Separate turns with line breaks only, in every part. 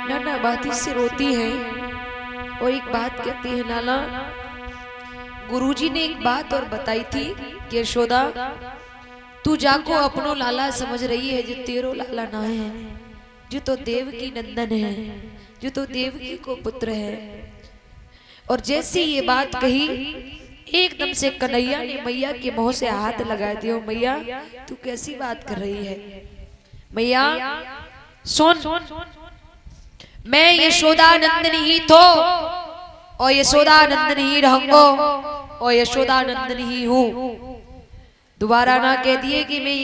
नाना बाती से रोती है और एक बात कहती है, नाना गुरुजी ने एक बात और बताई थी कि यशोदा तू जाको अपनो लाला समझ रही है, जो तेरो लाला ना है, जो तो देवकी नंदन है, जो तो देवकी को पुत्र है। और जैसे ये बात कही एकदम से कन्हैया ने मैया के मुंह से हाथ लगा दिया। मैया तू कैसी बात कर रही है? मैया सुन, मैं यशोदा नंदन ही तो और यशोदा नंदन ही रहूंगो और यशोदा नंदन ही हूँ। दोबारा ना कह दिए कि मैं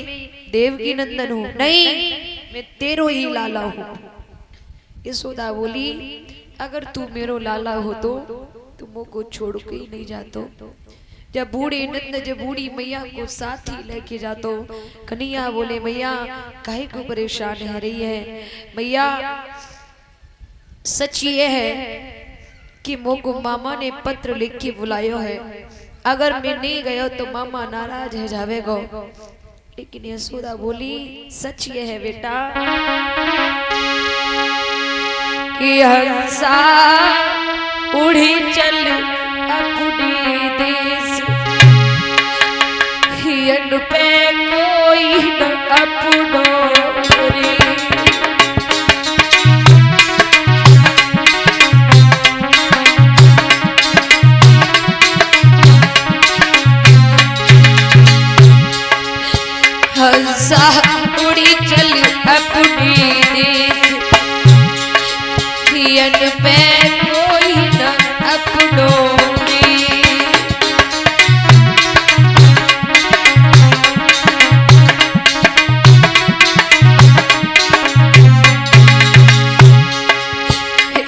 देवकी नंदन हूँ, नहीं मैं तेरो ही लाला हूँ। यशोदा बोली अगर तू मेरो लाला हो तो तुम को छोड़ के ही नहीं जातो। जब बूढ़े नंद जब बूढ़ी मैया को साथ ही लेके जातो। कन्हैया बोले मैया काहे को परेशान है रही है? मैया सच ये है कि मोको मामा ने पत्र लिख के बुलायो है, अगर मैं नहीं गयो तो मामा नाराज है जावेगो। लेकिन यशोदा बोली सच ये है बेटा कि हंसा उड़ी चल अपने देश, हियन पे कोई न अपनो रे। हंसा उड़ी चल अपने देश, हियन पे कोई न अपनो रे।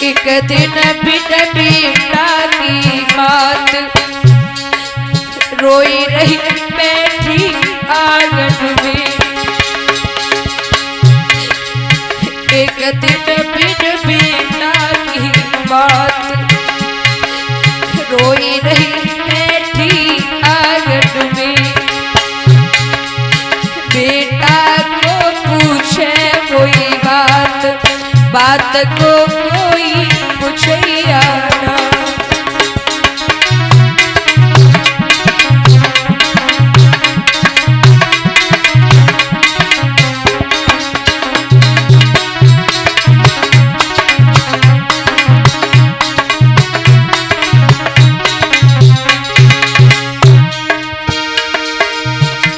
एक दिन बिन बेटा की बात रोई रही बैठी आंगन में। एक दिन बिन बेटा की बात रोई रही बैठी आंगन में। बेटा को पूछे कोई बात, बात को कोई पूछिया ना।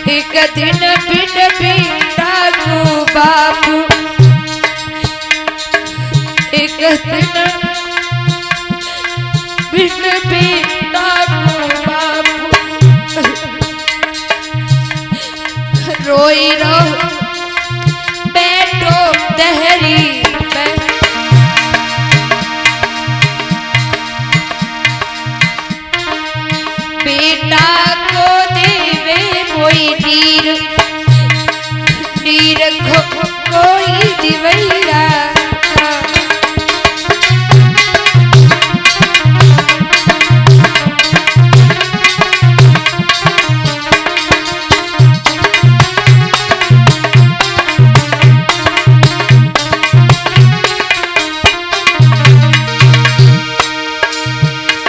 एक दिन बिन बेटा को बापू, एक दिन बिन बेटा को बापू रोई रो बैठो दहरी में। बेटा को देवे कोई नीर, नीर को कोई दिवैया।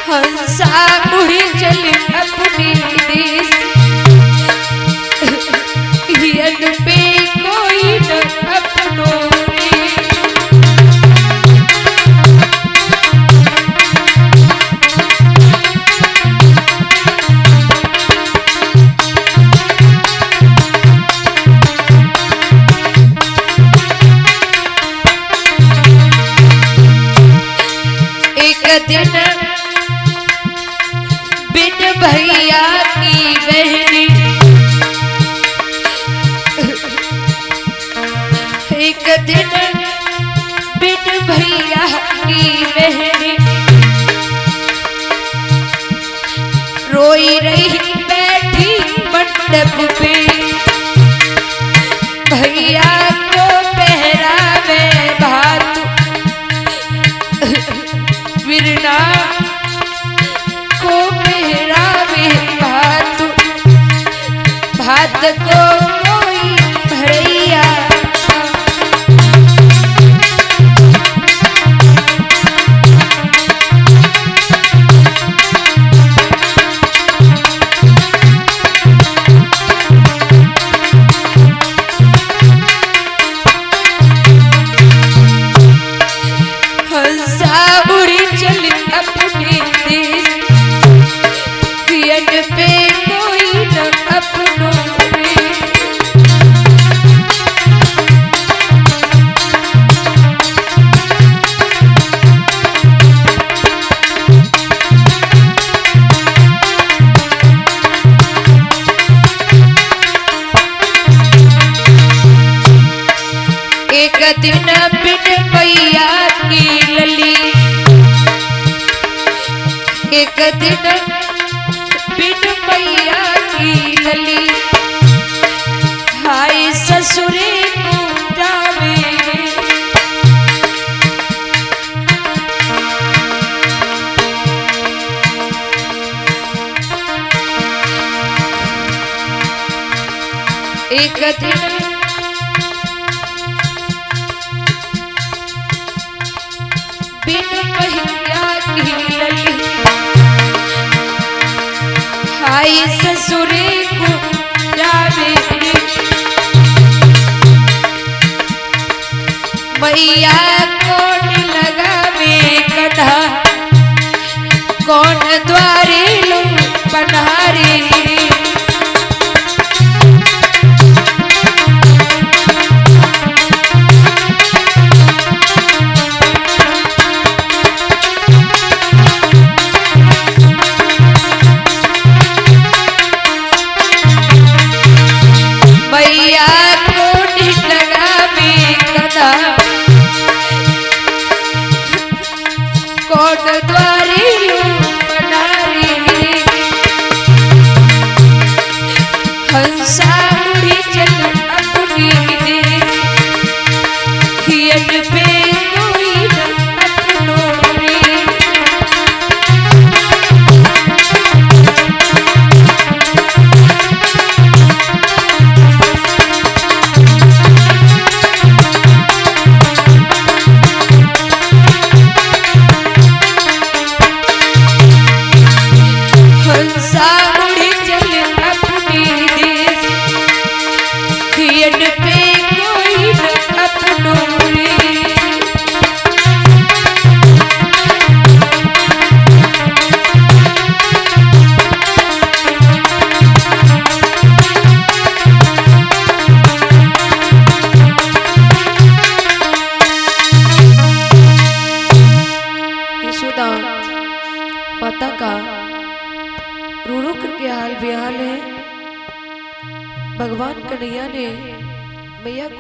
हंसा उड़ी चल अपने देश, हियन पे कोई न अपनो रे। एक दिन बिन भैया की बहनी, एक दिन बिन भैया की बहनी रोई रही बैठी मंडप पे। भैया को पहरावे भात, बिरना को पहरावे भात, भात को कोई भरैया। दिन बिन मैया की लली हाय ससुरे को जावे। एक दिन बिन मैया की लली हाय ससुरे को जावे। मैया कौन लगावे कन्हा कौन द्वारे लो पन्हारे। मैया कौन लगावे कन्हा कौन द्वारे लो पन्हारे। हंसा मुड़ी चल अपनी देश हियन पे कोई न अपनो रे। हंसा मुड़ी चल अपनी देश हियन पे कोई न अपनो रे। यशोदा माता का रो रो करके हाल बेहाल है। भगवान कन्हैया ने मैया को